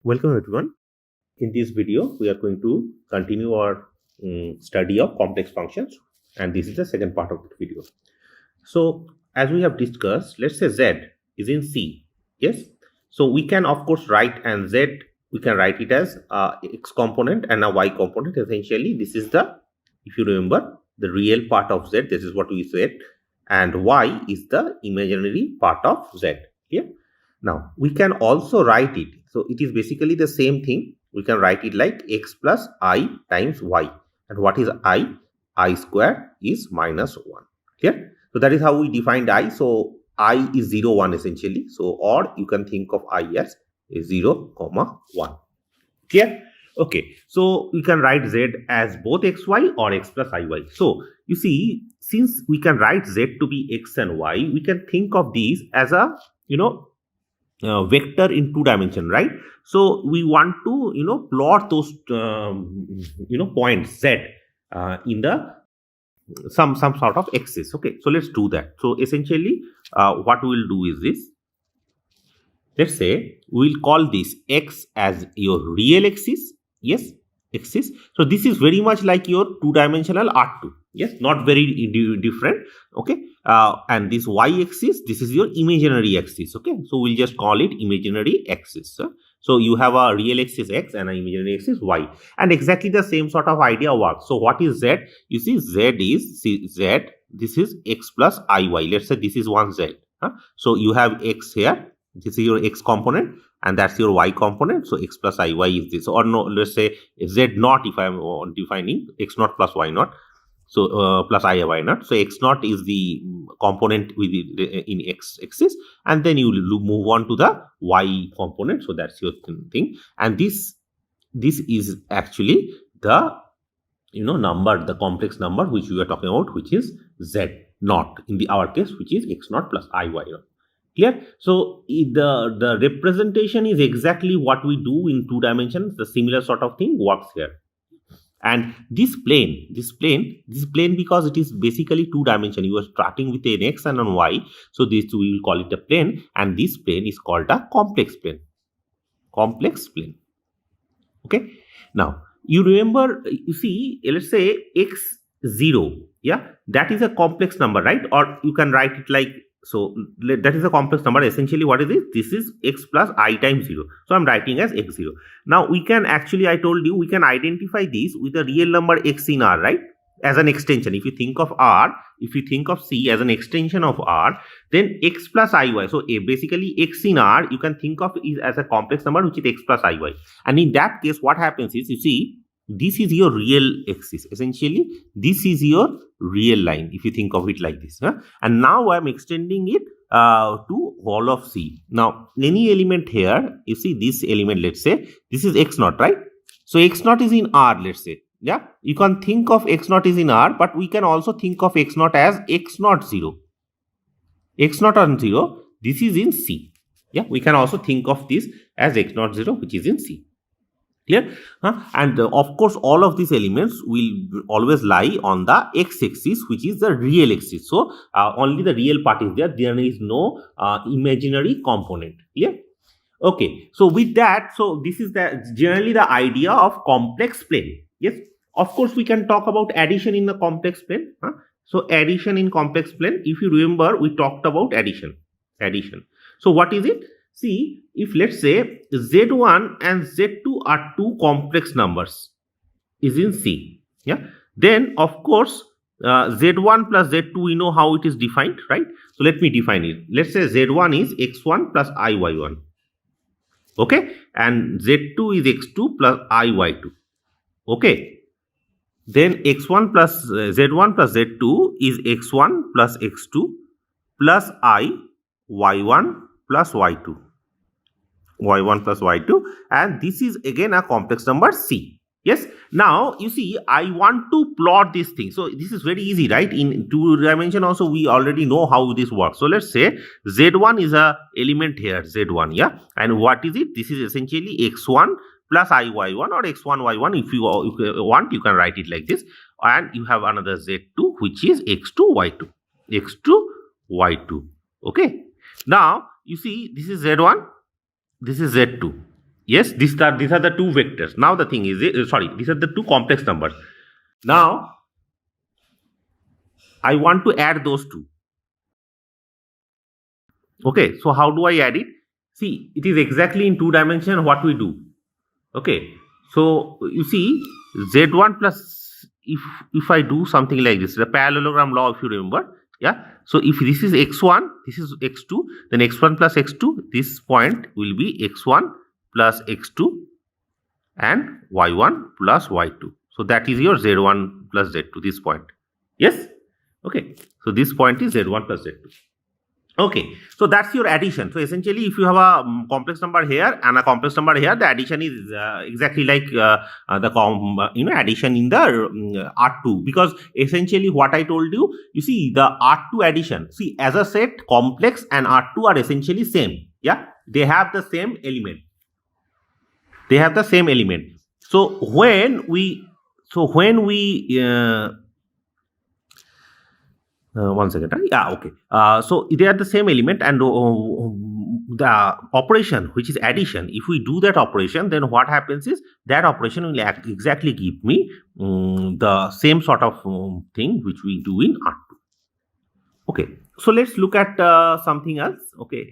Welcome everyone. In this video, we are going to continue our study of complex functions, and this is the second part of the video. So, as we have discussed, let's say z is in C. Yes. So we can of course write and z. We can write it as a x component and a y component. Essentially, this is the, if you remember, the real part of z. This is what we said, and y is the imaginary part of z. Yeah. Now we can also write it. So it is basically the same thing. We can write it like x plus I times y. And what is I? I square is minus 1. Clear? So that is how we defined I. So I is 0, 1 essentially. So, or you can think of I as 0, 1. Clear? Okay. So we can write z as both xy or x plus iy. So you see, since we can write z to be x and y, we can think of these as a, vector in 2 dimension, right? So we want to plot those points z in the some sort of axis. Okay, so let's do that. So essentially what we will do is this. Let's say we'll call this x as your real axis. Yes, axis. So this is very much like your 2-dimensional R2. Yes, not very different. Okay, and this y-axis, this is your imaginary axis. Okay, so we'll just call it imaginary axis. So you have a real axis x and an imaginary axis y, and exactly the same sort of idea works. So what is z? You see, z is z. This is x plus iy. Let's say this is one z. So you have x here. This is your x component, and that's your y component. So x plus iy is this, or no, let's say z naught if I am defining x naught plus y naught. So plus I y naught. So x naught is the component with in x axis, and then you move on to the y component. So that's your thing, and this is actually the number, the complex number which we are talking about, which is z naught in our case, which is x naught plus I y naught. Clear? So the representation is exactly what we do in 2 dimensions. The similar sort of thing works here. And this plane because it is basically 2 dimension. You are starting with an x and an y. So this we will call it a plane, and this plane is called a complex plane. Complex plane. Okay. Now you remember, you see, let's say x0. Yeah, that is a complex number, right? Or you can write it like, so that is a complex number. Essentially, what is it? This is x plus I times 0. So I'm writing as x0. Now we can actually, I told you, we can identify this with a real number x in R, right? As an extension. If you think of R, if you think of C as an extension of R, then x plus iy. So basically x in R, you can think of it as a complex number which is x plus iy. And in that case, what happens is, you see, this is your real axis. Essentially, this is your real line, if you think of it like this. And now I'm extending it to all of C. Now, any element here, you see this element, let's say, this is x naught, right? So x naught is in R, let's say. Yeah, you can think of x naught is in R, but we can also think of x naught as x naught 0. X naught on 0, this is in C. Yeah, we can also think of this as x naught 0, which is in C. Clear? And of course, all of these elements will always lie on the x-axis, which is the real axis. So only the real part is there. There is no imaginary component. Clear? Okay. So with that, so this is generally the idea of complex plane. Yes. Of course, we can talk about addition in the complex plane. So addition in complex plane. If you remember, we talked about addition. So what is it? See, if let's say z1 and z2 are 2 complex numbers, is in C. Yeah. Then of course z1 plus z2, we know how it is defined, right? So let me define it. Let's say z1 is x1 plus iy1. Okay, and z2 is x2 plus iy2. Okay. Then x1 plus z1 plus z2 is x1 plus x2 plus I y1 plus y2. y1 plus y2, and this is again a complex number C. Yes. Now you see, I want to plot this thing. So this is very easy, right? In 2 dimension also we already know how this works. So let's say z1 is a element here, z1. Yeah, and what is it? This is essentially x1 plus iy1 or x1 y1. If you want, you can write it like this. And you have another z2, which is x2 y2. x2 y2. Okay. Now you see, this is z1. This is z2. Yes, these are the two vectors. Now the thing is, sorry, these are the two complex numbers. Now I want to add those two. Okay, so how do I add it? See, it is exactly in two dimension what we do. Okay, so you see z1 plus, if I do something like this, the parallelogram law, if you remember, yeah. So if this is x1, this is x2, then x1 plus x2, this point will be x1 plus x2 and y1 plus y2. So that is your z1 plus z2, this point. Yes. Okay, so this point is z1 plus z2. Okay, so that's your addition. So essentially, if you have a complex number here and a complex number here, the addition is exactly like the addition in the R2, because essentially what I told you, you see the R2 addition. See, as I said, complex and R2 are essentially same. Yeah, they have the same element. They have the same element. So when we one second. Yeah, okay. So they are the same element, and the operation, which is addition, if we do that operation, then what happens is that operation will exactly give me the same sort of thing which we do in R2. Okay, so let's look at something else. Okay,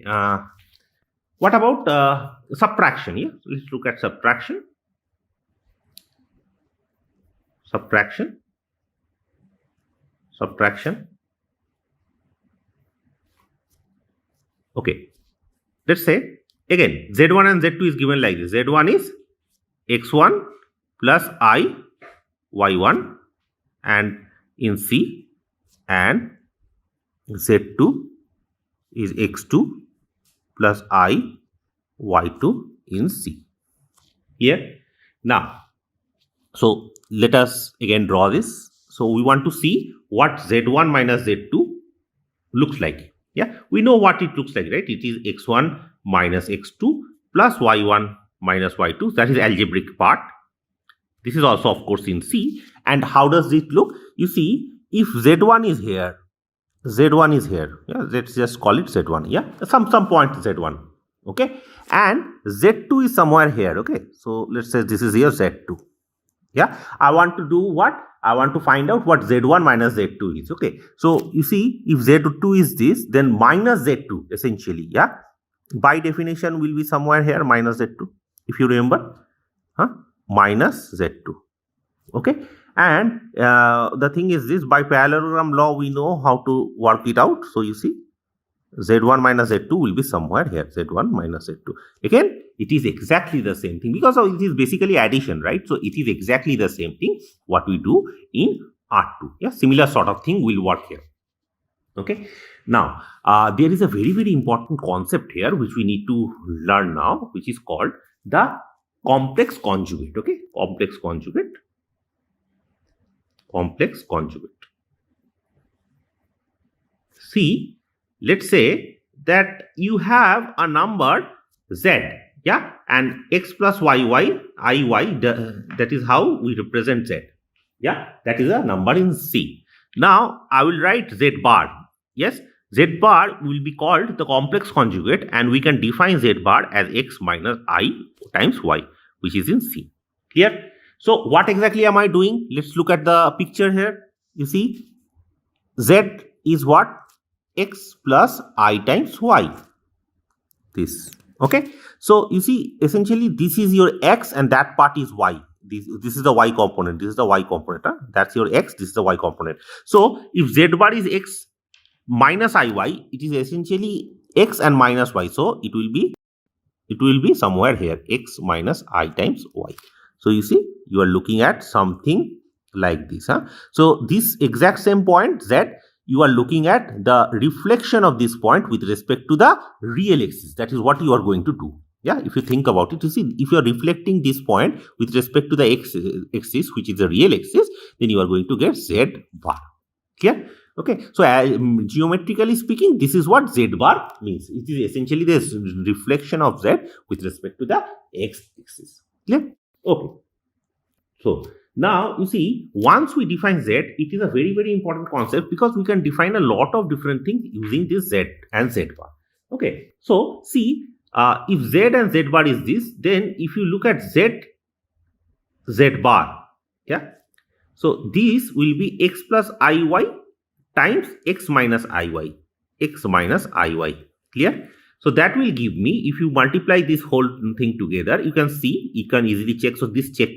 what about subtraction? Yeah, let's look at subtraction. Subtraction. Okay, let's say again z1 and z2 is given like this. Z1 is x1 plus I y1 and in C, and z2 is x2 plus I y2 in C. Here now, so let us again draw this. So we want to see what z1 minus z2 looks like. Yeah, we know what it looks like, right? It is x1 minus x2 plus y1 minus y2. That is algebraic part. This is also, of course, in C. And how does it look? You see, if z1 is here, z1 is here. Yeah, let's just call it z1. Yeah, some point z1. Okay, and z2 is somewhere here. Okay, so let's say this is here z2. Yeah, I want to do what? I want to find out what z1 minus z2 is. Okay, so you see, if z2 is this, then minus z2 essentially, yeah, by definition will be somewhere here minus z2, if you remember, minus z2. Okay, and the thing is this, by parallelogram law we know how to work it out. So you see, z1 minus z2 will be somewhere here, z1 minus z2. Again, it is exactly the same thing, because it is basically addition, right? So it is exactly the same thing what we do in R2. Yeah, similar sort of thing will work here. Okay, now there is a very, very important concept here which we need to learn now, which is called the complex conjugate. Okay, complex conjugate. See, let's say that you have a number z, yeah, and x plus yy, that is how we represent z. Yeah, that is a number in C. Now I will write z bar. Yes, z bar will be called the complex conjugate, and we can define z bar as x minus I times y, which is in C. Clear? So what exactly am I doing? Let's look at the picture here. You see, z is what? X plus I times y. This. Okay. So you see, essentially this is your x and that part is y. This is the y component. This is the y component. That's your x. This is the y component. So if z bar is x minus iy, it is essentially x and minus y. So it will be somewhere here, x minus I times y. So you see, you are looking at something like this. So this exact same point z, you are looking at the reflection of this point with respect to the real axis. That is what you are going to do. Yeah, if you think about it, you see, if you are reflecting this point with respect to the axis, which is the real axis, then you are going to get z bar. Clear? Okay, so geometrically speaking, this is what z bar means. It is essentially this reflection of z with respect to the x-axis. Clear? Okay. So now you see, once we define z, it is a very, very important concept, because we can define a lot of different things using this z and z bar. Okay, so see, if z and z bar is this, then if you look at z bar, yeah, so this will be x plus iy times x minus iy, clear? So that will give me, if you multiply this whole thing together, you can see, you can easily check. So this check,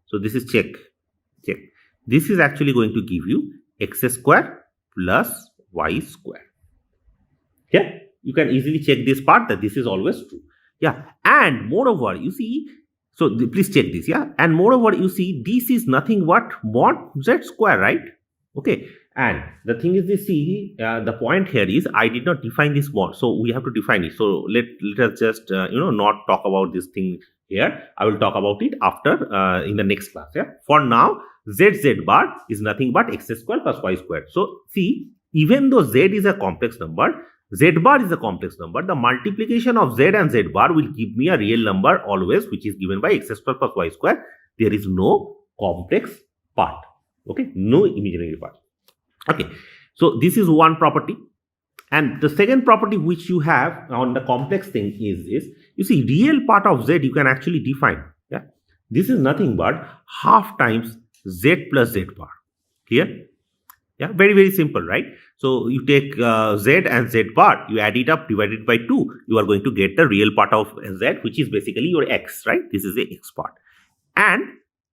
so this is check. This is actually going to give you x square plus y square. Yeah, you can easily check this part, that this is always true. Yeah, and moreover, you see, so please check this. Yeah, and moreover, you see, this is nothing but mod z square, right? Okay, and the thing is, this, see, the point here is I did not define this mod, so we have to define it. So let us just not talk about this thing here. I will talk about it after in the next class. Yeah, for now, z bar is nothing but x square plus y square. So see, even though z is a complex number, z bar is a complex number, the multiplication of z and z bar will give me a real number always, which is given by x square plus y square. There is no complex part. Okay, no imaginary part. Okay, so this is one property. And the second property which you have on the complex thing is you see, real part of z you can actually define. Yeah, this is nothing but half times z plus z bar. Clear? Yeah, very, very simple, right? So you take z and z bar, you add it up, divide it by 2, you are going to get the real part of z, which is basically your x, right? This is the x part. And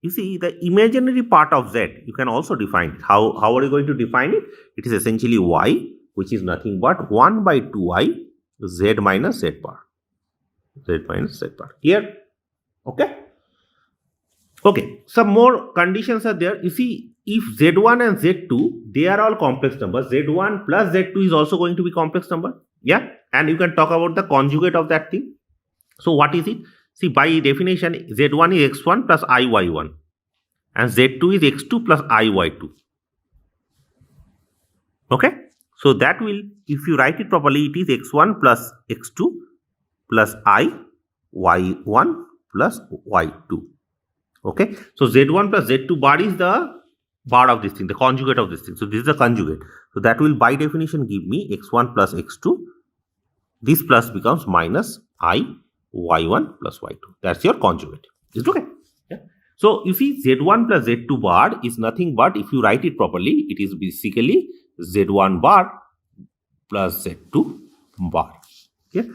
you see, the imaginary part of z, you can also define it. How are you going to define it? It is essentially y, which is nothing but 1 by 2i z minus z bar. Here, okay? Okay, some more conditions are there. You see, if z1 and z2, they are all complex numbers, z1 plus z2 is also going to be complex number. Yeah, and you can talk about the conjugate of that thing. So what is it? See, by definition, z1 is x1 plus iy1 and z2 is x2 plus iy2. Okay, so that will, if you write it properly, it is x1 plus x2 plus iy1 plus y2. Okay, so z1 plus z2 bar is the bar of this thing, the conjugate of this thing. So this is the conjugate. So that will by definition give me x1 plus x2. This plus becomes minus y1 plus y2. That's your conjugate. Is it okay? Yeah. So you see, z1 plus z2 bar is nothing but, if you write it properly, it is basically z1 bar plus z2 bar. Okay.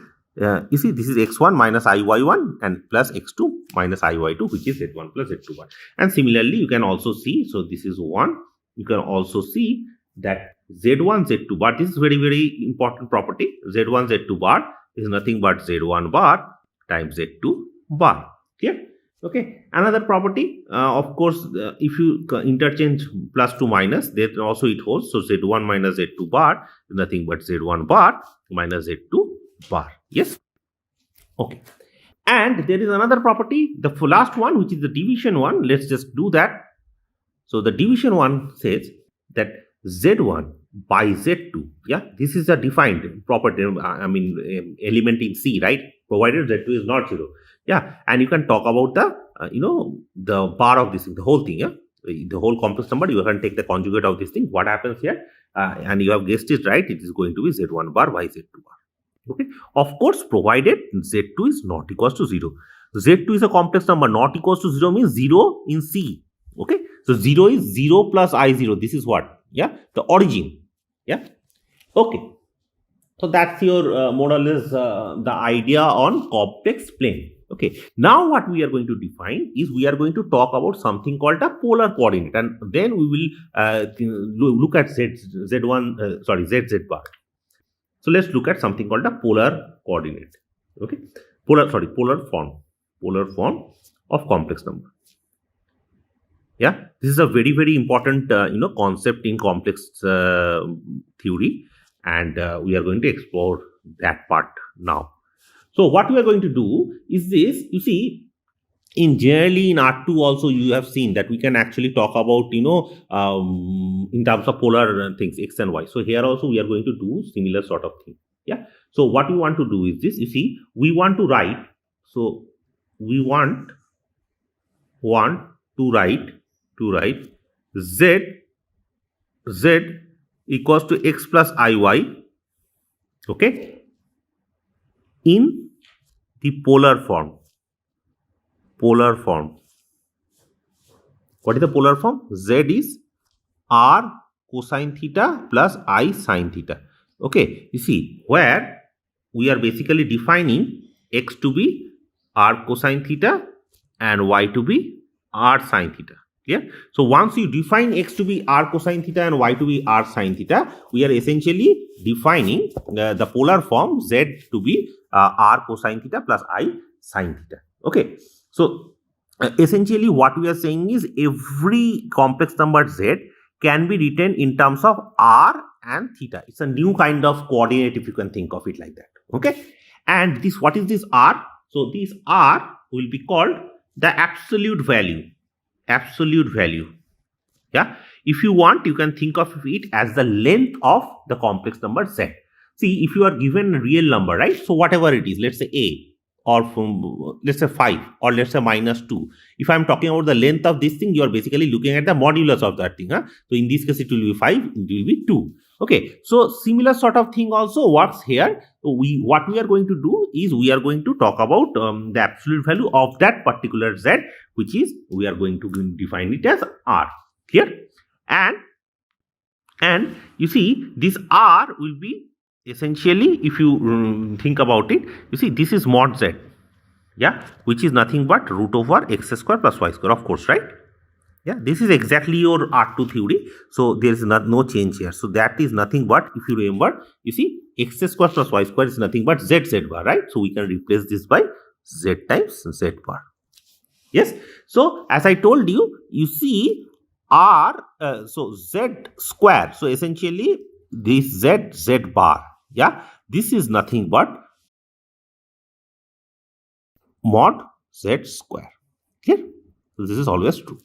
You see, this is x1 minus iy1 and plus x2 minus iy2, which is z1 plus z2 bar. And similarly, you can also see, so this is 1. You can also see that z1, z2 bar, this is very, very important property. z1, z2 bar is nothing but z1 bar times z2 bar. Here, okay. Another property, of course, if you interchange plus to minus, then also it holds. So z1 minus z2 bar is nothing but z1 bar minus z2 bar. Yes. Okay. And there is another property, the last one, which is the division one. Let's just do that. So the division one says that z1 by z2. Yeah, this is a defined property. I mean, element in C, right? Provided z2 is not 0. Yeah, and you can talk about the the bar of this thing, the whole thing. Yeah, the whole complex number. You can take the conjugate of this thing. What happens here? And you have guessed it right. It is going to be z1 bar by z2 bar. Okay, of course, provided z2 is not equals to 0. Z2 is a complex number. Not equals to 0 means 0 in C. Okay, so 0 is 0 plus I0. This is what? Yeah, the origin. Yeah. Okay. So that's your more or less the idea on complex plane. Okay. Now what we are going to define is, we are going to talk about something called a polar coordinate, and then we will look at z bar. So let's look at something called a polar coordinate. Okay. Polar form of complex number. Yeah, this is a very, very important concept in complex theory, and we are going to explore that part now. So what we are going to do is this. You see, generally in R2 also you have seen that we can actually talk about in terms of polar things, x and y. So here also we are going to do similar sort of thing. Yeah. So what we want to do is this. You see, we want to write. So we want to write z equals to x plus iy, okay, in the polar form. Polar form. What is the polar form? Z is r cosine theta plus I sine theta. Okay, you see where we are basically defining x to be r cosine theta and y to be r sine theta. Yeah. So once you define x to be r cosine theta and y to be r sine theta, we are essentially defining the polar form z to be r cosine theta plus I sine theta. Okay. So essentially what we are saying is every complex number z can be written in terms of r and theta. It's a new kind of coordinate if you can think of it like that. Okay. And this, what is this r? So this r will be called the absolute value. Absolute value. Yeah. If you want, you can think of it as the length of the complex number z. See, if you are given a real number, right? So whatever it is, let's say a, or from, let's say 5, or let's say -2. If I'm talking about the length of this thing, you are basically looking at the modulus of that thing. Huh? So in this case, it will be 5, it will be 2. Okay, so similar sort of thing also works here. So what we are going to do is we are going to talk about the absolute value of that particular z, which is we are going to define it as r here. And you see this r will be essentially, if you think about it, you see this is mod z, yeah, which is nothing but root over x square plus y square, of course, right? Yeah, this is exactly your R2 theory. So there is no change here. So that is nothing but, if you remember, you see x square plus y square is nothing but z bar, right? So we can replace this by z times z bar. Yes. So as I told you, you see r, so z square. So essentially this z bar, yeah, this is nothing but mod z square. Clear? So this is always true.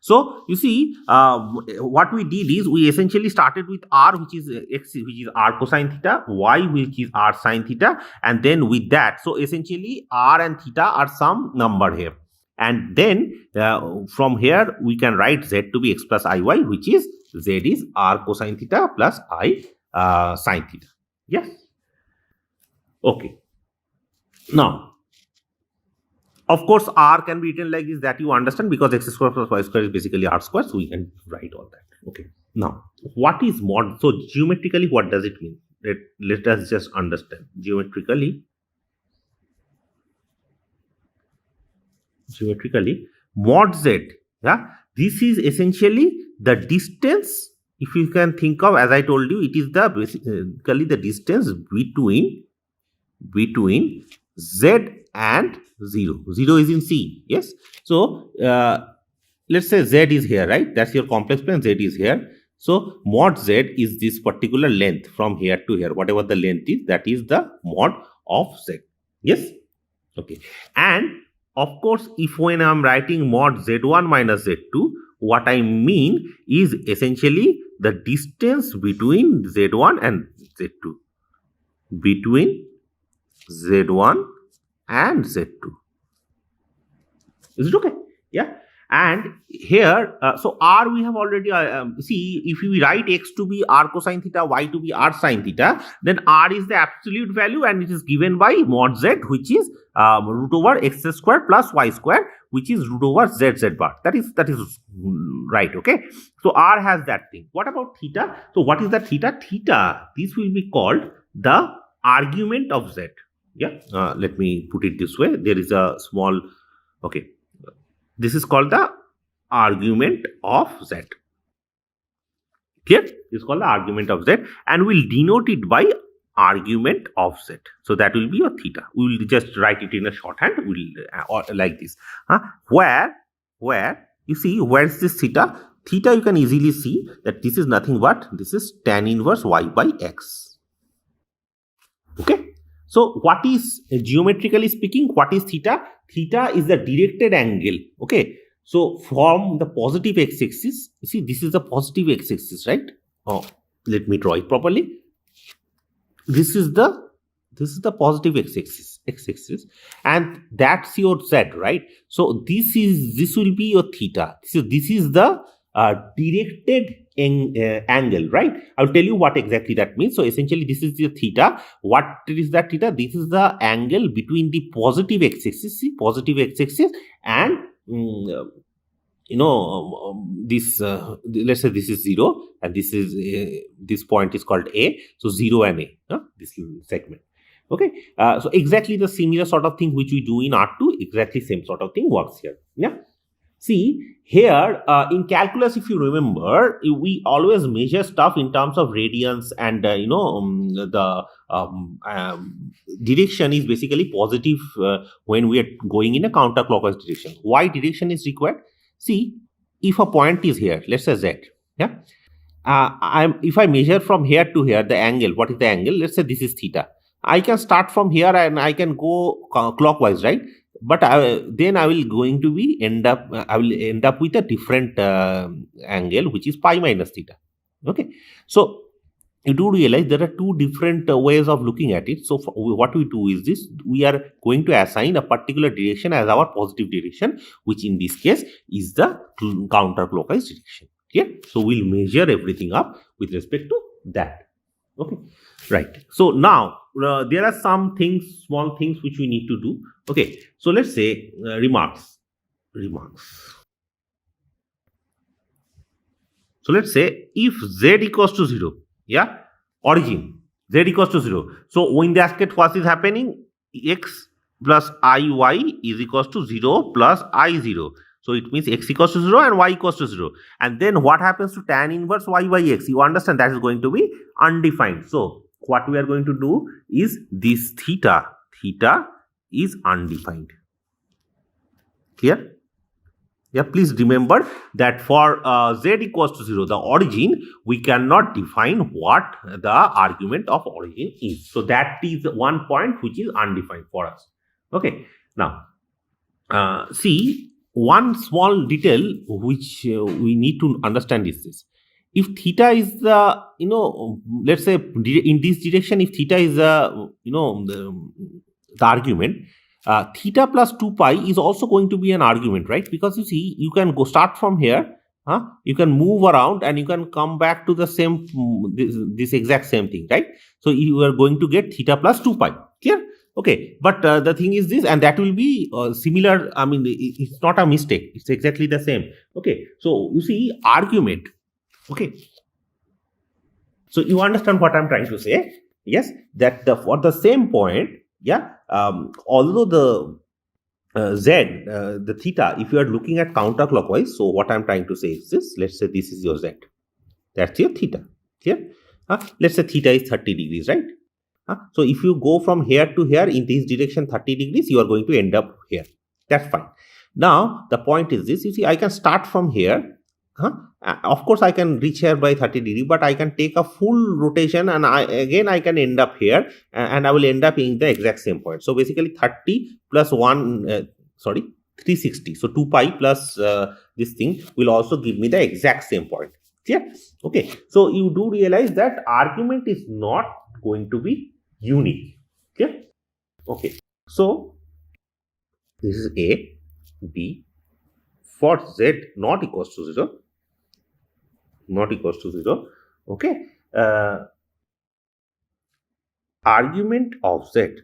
So you see, what we did is we essentially started with r, which is x, which is r cosine theta, y, which is r sine theta, and then with that, so essentially r and theta are some number here, and then from here we can write z to be x plus iy, which is z is r cosine theta plus I sine theta. Yes. Okay. Now, of course, r can be written like this, that you understand, because x square plus y square is basically r square, so we can write all that. Okay. Now, what is mod? So geometrically, what does it mean? Let us just understand. Geometrically, mod z, yeah, this is essentially the distance. If you can think of, as I told you, it is the basically the distance between z and 0. 0 is in C. Yes. So let's say z is here, right? That's your complex plane. Z is here. So mod z is this particular length from here to here. Whatever the length is, that is the mod of z. Yes. Okay. And of course, if when I'm writing mod z1 minus z2, what I mean is essentially the distance between z1 and z2. Between z1 and z2. Is it okay? Yeah. And here, so r we have already, see, if we write x to be r cosine theta, y to be r sine theta, then r is the absolute value and it is given by mod z, which is root over x square plus y square, which is root over z bar. That is right. Okay. So r has that thing. What about theta? So what is the theta? Theta, this will be called the argument of z. Yeah. Let me put it this way. There is a small, okay. This is called the argument of z. Clear? This is called the argument of z, and we'll denote it by argument of z. So that will be your theta. We will just write it in a shorthand. We'll like this. Where you see, where is this theta? Theta, you can easily see that this is nothing but this is tan inverse y by x. Okay. So what is, geometrically speaking, what is theta? Theta is the directed angle. Okay. So from the positive x-axis, you see this is the positive x-axis, right? Oh, let me draw it properly. This is the positive x-axis, and that's your z, right? So this will be your theta. So this is the directed angle, right? I'll tell you what exactly that means. So essentially, this is the theta. What is that theta? This is the angle between the positive x-axis, positive x-axis, and this let's say this is 0, and this is this point is called A. So 0 and A, this segment. Okay, so exactly the similar sort of thing which we do in R2, exactly same sort of thing works here. Yeah. See, here in calculus, if you remember, we always measure stuff in terms of radians, and the direction is basically positive when we are going in a counterclockwise direction. Why direction is required? See, if a point is here, let's say Z, yeah, if I measure from here to here, the angle, what is the angle? Let's say this is theta. I can start from here and I can go clockwise, right? But then I will end up with a different angle, which is pi minus theta. Okay, so you do realize there are two different ways of looking at it. So what we do is this: we are going to assign a particular direction as our positive direction, which in this case is the counterclockwise direction. Yeah, so we'll measure everything up with respect to that. Okay, right. So now there are some things, small things which we need to do. Okay, so let's say remarks. So let's say if Z equals to 0, yeah, origin Z equals to 0. So in that case, what is happening? X plus IY is equals to 0 plus I0. So it means x equals to 0 and y equals to 0. And then what happens to tan inverse y by x? You understand that is going to be undefined. So what we are going to do is this theta is undefined. Clear? Yeah, please remember that for Z equals to 0, the origin, we cannot define what the argument of origin is. So that is one point which is undefined for us. Okay. Now, see, one small detail which we need to understand is this: if theta is the let's say in this direction, if theta is the argument, theta plus 2 pi is also going to be an argument, right? Because you see, you can go start from here, you can move around and you can come back to the same this exact same thing, right? So you are going to get theta plus 2 pi. Clear? Okay, but the thing is this, and that will be similar. I mean, it's not a mistake. It's exactly the same. Okay, so you see, argument. Okay, so you understand what I'm trying to say? Yes, that for the same point, yeah. Although the Z, the theta, if you are looking at counterclockwise, so what I'm trying to say is this: let's say this is your Z, that's your theta. Here, let's say theta is 30 degrees, right? So if you go from here to here in this direction 30 degrees, you are going to end up here. That's fine. Now the point is this: you see, I can start from here. Of course, I can reach here by 30 degree, but I can take a full rotation and I can end up here, and I will end up in the exact same point. So basically 30 plus 360. So 2 pi plus this thing will also give me the exact same point. Yeah. Okay. So you do realize that argument is not going to be unique. Okay. Okay. So this is A, B. For Z not equals to 0, okay, argument of Z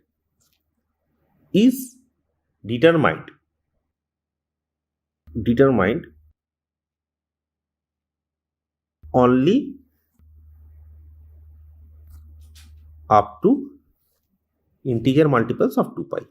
is determined only up to integer multiples of 2 pi.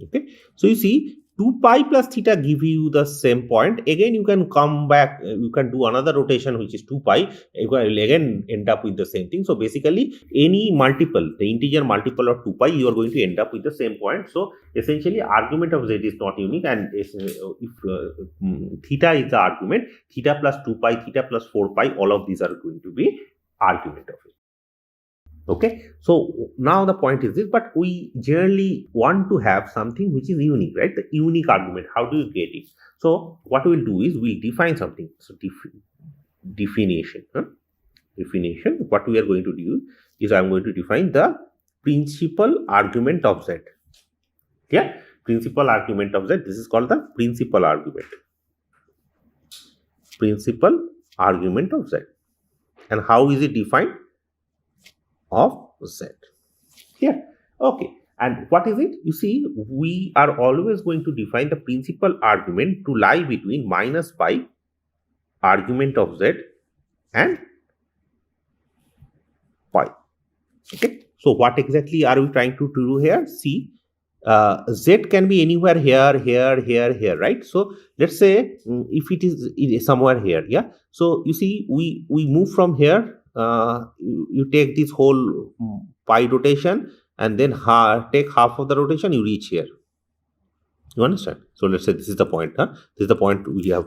Okay, so you see, 2 pi plus theta give you the same point. Again, you can come back, you can do another rotation which is 2 pi. You will again end up with the same thing. So basically, any multiple, the integer multiple of 2 pi, you are going to end up with the same point. So essentially, argument of Z is not unique, and if theta is the argument, theta plus 2 pi, theta plus 4 pi, all of these are going to be argument of it. Okay, so now the point is this, but we generally want to have something which is unique, right? The unique argument. How do you get it? So what we'll do is we'll define something. So definition. What we are going to do is I'm going to define the principal argument of Z. Clear? Principal argument of z. This is called the principal argument. Principal argument of z. And how is it defined? Of z. Clear? Okay. And what is it? You see, we are always going to define the principal argument to lie between minus pi argument of z and pi. Okay. So what exactly are we trying to do here? See, z can be anywhere here, here, right? So let's say if it is somewhere here, yeah. So you see, we move from here. You take this whole pi rotation, and then take half of the rotation. You reach here. You understand? So let's say this is the point. This is the point we are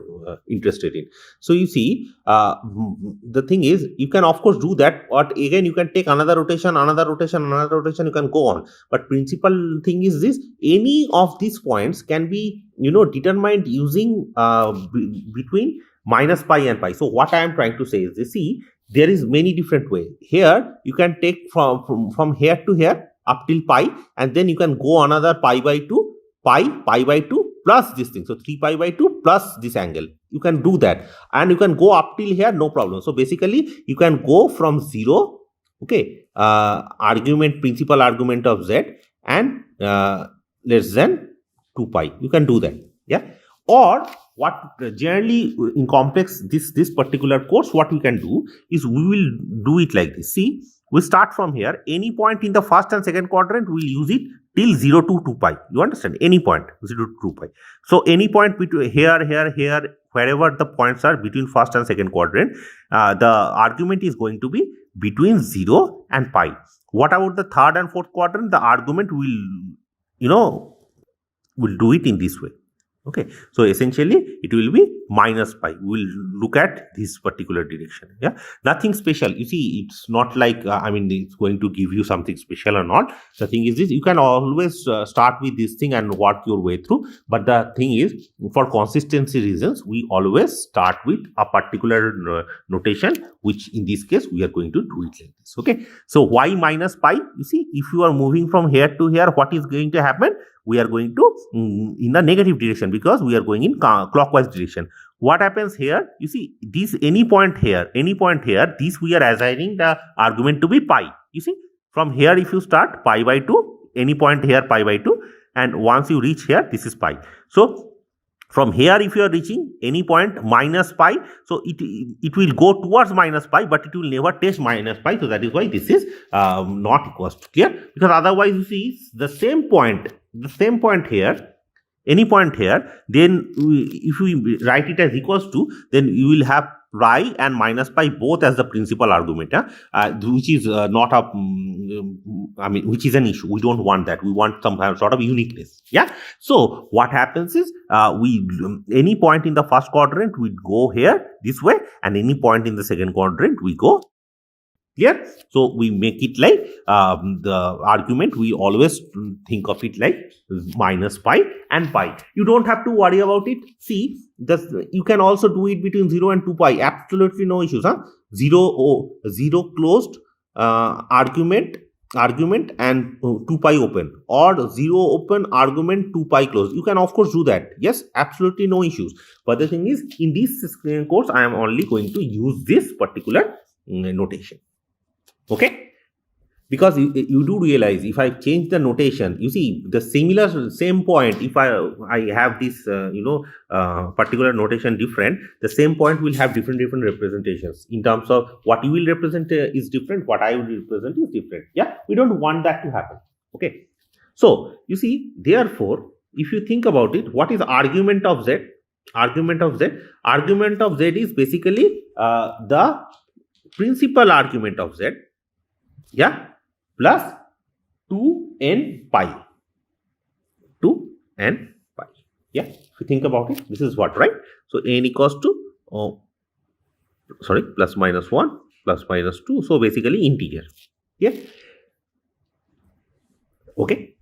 interested in. So you see, the thing is, you can of course do that. But again, you can take another rotation, another rotation, another rotation. You can go on. But principal thing is this: any of these points can be, determined using between minus pi and pi. So what I am trying to say is, you see, there is many different way. Here you can take from here to here up till pi, and then you can go another pi by 2. Pi by 2 plus this thing. So 3 pi by 2 plus this angle. You can do that. And you can go up till here, no problem. So basically, you can go from 0, okay, principal argument of z and less than 2 pi. You can do that. Yeah. Or what generally in complex, this particular course, what we can do is we will do it like this. See, we start from here. Any point in the first and second quadrant, we will use it till 0 to 2 pi. You understand? Any point 0 to 2 pi. So any point between here, wherever the points are between first and second quadrant, the argument is going to be between 0 and pi. What about the third and fourth quadrant? The argument will, will do it in this way. Okay, so essentially it will be minus pi. We will look at this particular direction. Yeah, nothing special. You see, it's not like it's going to give you something special or not. The thing is this: you can always start with this thing and work your way through. But the thing is, for consistency reasons, we always start with a particular notation, which in this case we are going to do it like this. Okay, so why minus pi? You see, if you are moving from here to here, what is going to happen? We are going to in the negative direction because we are going in clockwise direction. What happens here? You see, this any point here, this we are assigning the argument to be pi. You see, from here if you start pi by 2, any point here pi by 2, and once you reach here, this is pi. So from here, if you are reaching any point minus pi, so it will go towards minus pi, but it will never touch minus pi. So that is why this is not equals to. Clear? Because otherwise, you see, the same point here, any point here, then if we write it as equals to, then you will have pi and minus pi both as the principal argument, which is not a, which is an issue. We don't want that. We want some sort of uniqueness. Yeah. So what happens is, any point in the first quadrant, we go here this way, and any point in the second quadrant, we go. Clear? So we make it like the argument, we always think of it like minus pi and pi. You don't have to worry about it. See, you can also do it between 0 and 2 pi. Absolutely no issues. 0 closed argument and 2 pi open, or 0 open argument 2 pi closed. You can of course do that. Yes, absolutely no issues. But the thing is, in this course, I am only going to use this particular notation. Okay, because you do realize if I change the notation, you see the same point, if I have this particular notation different, the same point will have different representations in terms of what you will represent is different, what I will represent is different. Yeah, we don't want that to happen. Okay, so you see, therefore, if you think about it, what is argument of z? Argument of z is basically the principal argument of z, yeah, plus 2n pi. 2n pi. Yeah, if you think about it, this is what, right? So n equals to plus minus 1 plus minus 2. So basically integer. Yeah. Okay.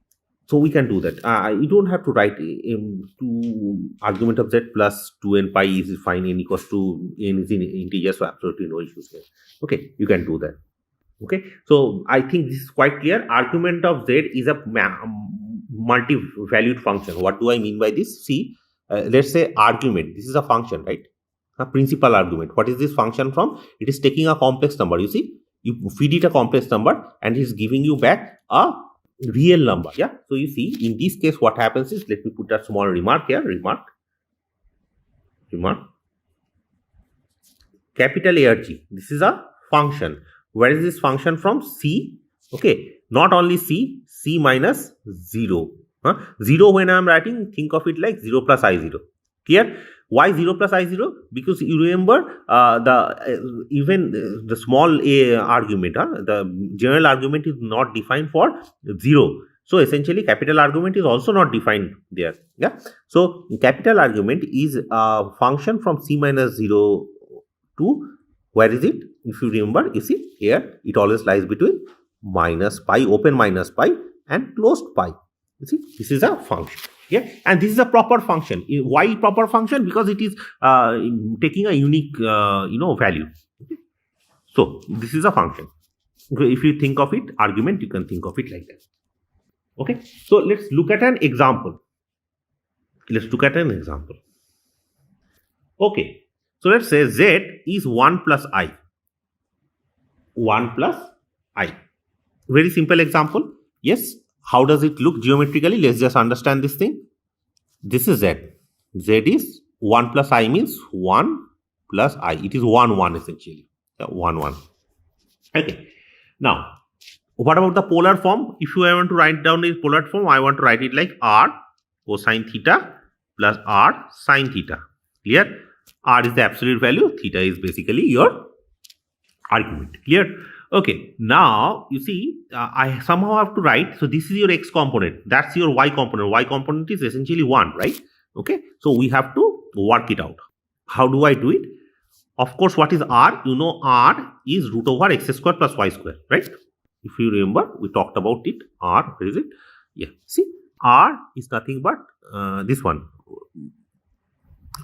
So we can do that. You don't have to write 2 argument of z plus 2n pi is fine. N equals to n is in integer, so absolutely no issues here. Okay, you can do that. Okay, so I think this is quite clear. Argument of z is a multi-valued function. What do I mean by this? See, let's say argument. This is a function, right? A principal argument. What is this function from? It is taking a complex number. You see, you feed it a complex number and it is giving you back a real number. Yeah. So you see, in this case, what happens is, let me put a small remark here. Remark. Capital ARG. This is a function. Where is this function from? C. Okay. Not only C, C minus 0. 0 when I am writing, think of it like 0 plus I0. Clear? Why 0 plus I0? Because you remember even the small a argument, the general argument is not defined for 0. So essentially capital argument is also not defined there. Yeah. So capital argument is a function from C minus 0 to, where is it? If you remember, you see here it always lies between minus pi, open minus pi and closed pi. You see, this is a function. Yeah, and this is a proper function. Why proper function? Because it is taking a unique value. Okay? So this is a function. If you think of it argument, you can think of it like that. Okay, so let's look at an example. Okay, so let's say Z is 1 plus I. 1 plus I. Very simple example. Yes. How does it look geometrically? Let's just understand this thing. This is Z. Z is 1 plus I means 1 plus I. It is 1, 1 essentially. 1, 1. Okay. Now, what about the polar form? If you want to write down the polar form, I want to write it like R cosine theta plus R sine theta. Clear? R is the absolute value. Theta is basically your argument. Clear? Okay, now you see, I somehow have to write, so this is your x component, that's your y component. Y component is essentially 1, right? Okay, so we have to work it out. How do I do it? Of course, what is R? You know, R is root over x square plus y square, right? If you remember, we talked about it. R, where is it? Yeah, see, R is nothing but this one.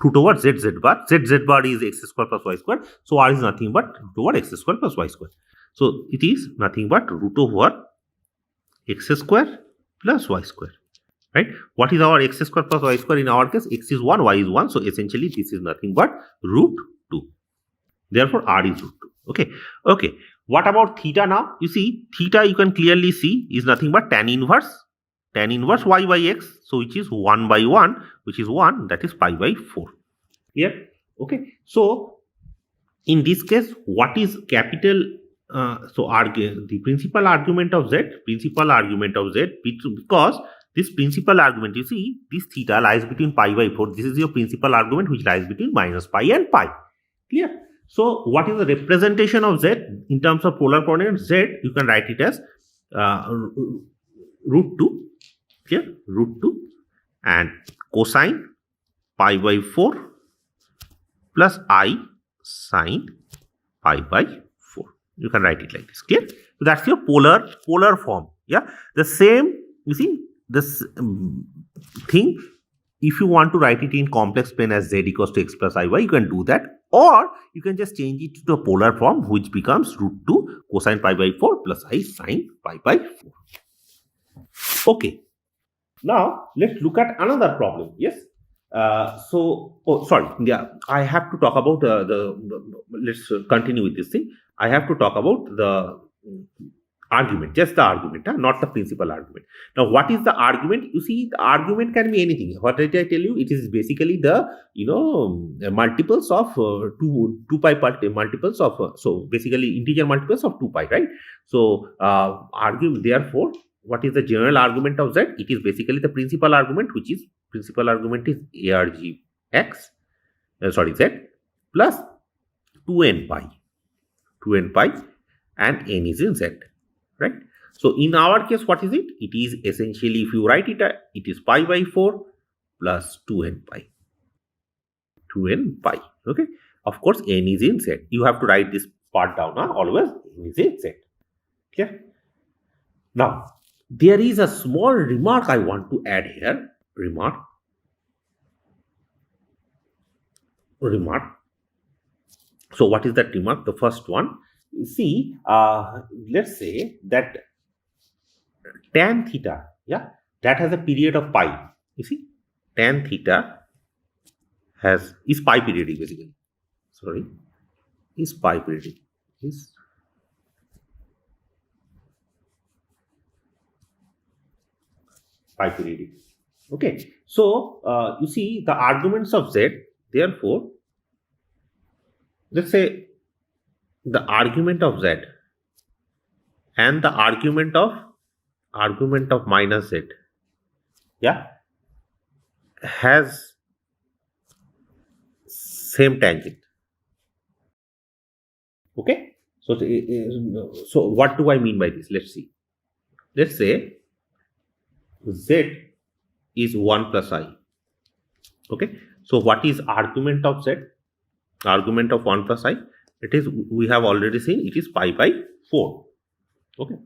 Root over z bar. Z bar is x square plus y square. So R is nothing but root over x square plus y square. So it is nothing but root over x square plus y square. Right? What is our x square plus y square? In our case, x is 1, y is 1. So essentially this is nothing but root 2. Therefore R is root 2. Okay. Okay. What about theta now? You see, theta you can clearly see is nothing but tan inverse y by x. So which is 1 by 1, which is 1, that is pi by 4. Here. Okay. So in this case, what is capital? The principal argument of z, because this principal argument, you see, this theta lies between pi by 4. This is your principal argument which lies between minus pi and pi. Clear? So what is the representation of z in terms of polar coordinate? Z, you can write it as root 2. Clear? Root 2 and cosine pi by 4 plus I sine pi by 4. You can write it like this. Clear? So that's your polar form. Yeah. The same, you see, this thing, if you want to write it in complex plane as z equals to x plus iy, you can do that. Or you can just change it to the polar form, which becomes root 2 cosine pi by 4 plus I sine pi by 4. Okay. Now, let's look at another problem. Yes. Yeah, I have to talk about let's continue with this thing. I have to talk about the argument, just the argument, not the principal argument. Now, what is the argument? You see, the argument can be anything. What did I tell you? It is basically the, multiples of 2 pi multiples of, so basically integer multiples of 2 pi, right? So, therefore, what is the general argument of z? It is basically the principal argument, which is arg x, z plus 2n pi and n is in z, right? So in our case, what is it? It is essentially, if you write it, it is pi by 4 plus 2n pi. Okay. Of course, n is in z. You have to write this part down. Always n is in z. Okay. Now, there is a small remark I want to add here. Remark. So what is that remark? The first one. See, let's say that tan theta that has a period of pi. You see, tan theta is pi periodic basically. Sorry, is pi periodic. Is pi periodic. Okay, so you see the arguments of z. Therefore, let's say the argument of z and the argument of minus z, yeah, has same tangent. Okay, so what do I mean by this? Let's see. Let's say z is 1 plus I. Okay, so what is argument of z? Argument of 1 plus I, it is, we have already seen, it is pi by 4. Okay,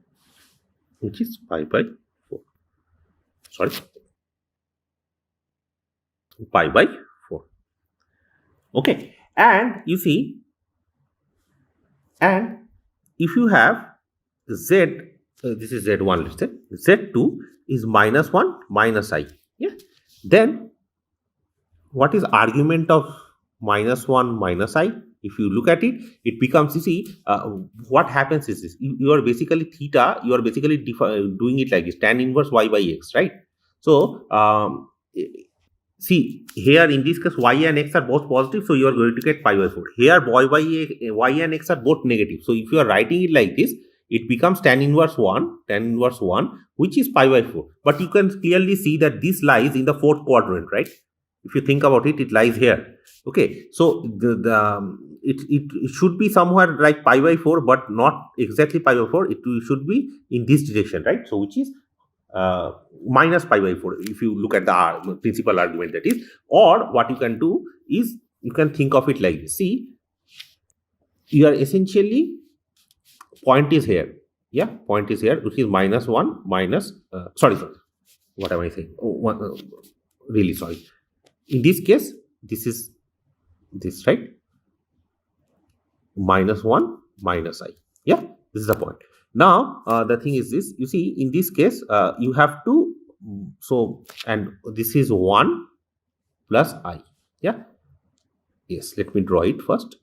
which is pi by 4. Sorry, pi by 4. Okay, and you see, and if you have z, this is z1, let's say, z2 is minus 1 minus I. Yeah, then what is argument of minus 1 minus I? If you look at it, it becomes, you see, what happens is this, you are basically theta, you are basically doing it like this, tan inverse y by x, right? So, see, here in this case, y and x are both positive, so you are going to get pi by 4. Here, y and x are both negative. So, if you are writing it like this, it becomes tan inverse 1, which is pi by 4. But you can clearly see that this lies in the fourth quadrant, right? If you think about it, it lies here. Okay, so it should be somewhere like pi by 4, but not exactly pi by 4. It should be in this direction, right? So, which is minus pi by 4 if you look at the principal argument, that is. Or what you can do is, you can think of it like this. See, you are essentially, point is here, yeah, point is here, which is minus 1 minus, sorry, what am I saying? Oh, really sorry. In this case, this is this, right? Minus 1 minus I. Yeah, this is the point. Now, the thing is this, you see, in this case, you have to, so, and this is 1 plus I. Yeah. Yes, let me draw it first.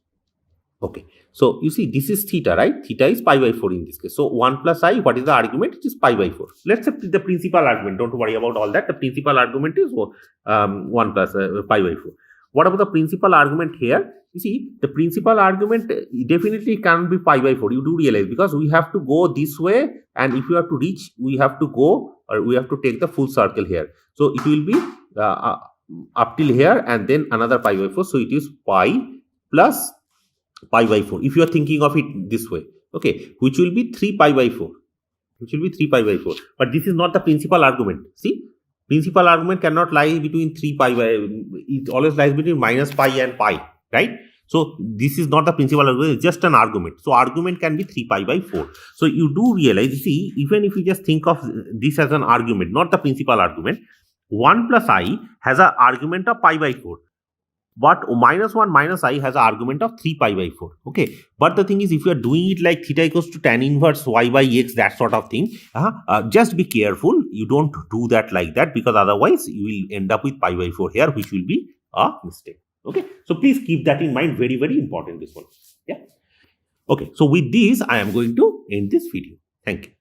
Okay, so you see, this is theta, right? Theta is pi by 4 in this case. So 1 plus I, what is the argument? It is pi by 4. Let's say the principal argument, don't worry about all that. The principal argument is 1 plus pi by 4. What about the principal argument here? You see, the principal argument definitely can be pi by 4. You do realize, because we have to go this way, and if you have to reach, we have to go, or we have to take the full circle here. So it will be up till here, and then another pi by 4. So it is pi plus pi by 4, if you are thinking of it this way, okay, which will be 3 pi by 4, which will be 3 pi by 4. But this is not the principal argument. See, principal argument cannot lie between 3 pi by, it always lies between minus pi and pi, right? So this is not the principal argument, it's just an argument. So argument can be 3 pi by 4. So you do realize, see, even if you just think of this as an argument, not the principal argument, 1 plus I has an argument of pi by 4. But minus 1 minus I has an argument of 3 pi by 4. Okay. But the thing is, if you are doing it like theta equals to tan inverse y by x, that sort of thing, just be careful. You don't do that like that, because otherwise you will end up with pi by 4 here, which will be a mistake. Okay. So please keep that in mind. Very, very important, this one. Yeah. Okay. So with this, I am going to end this video. Thank you.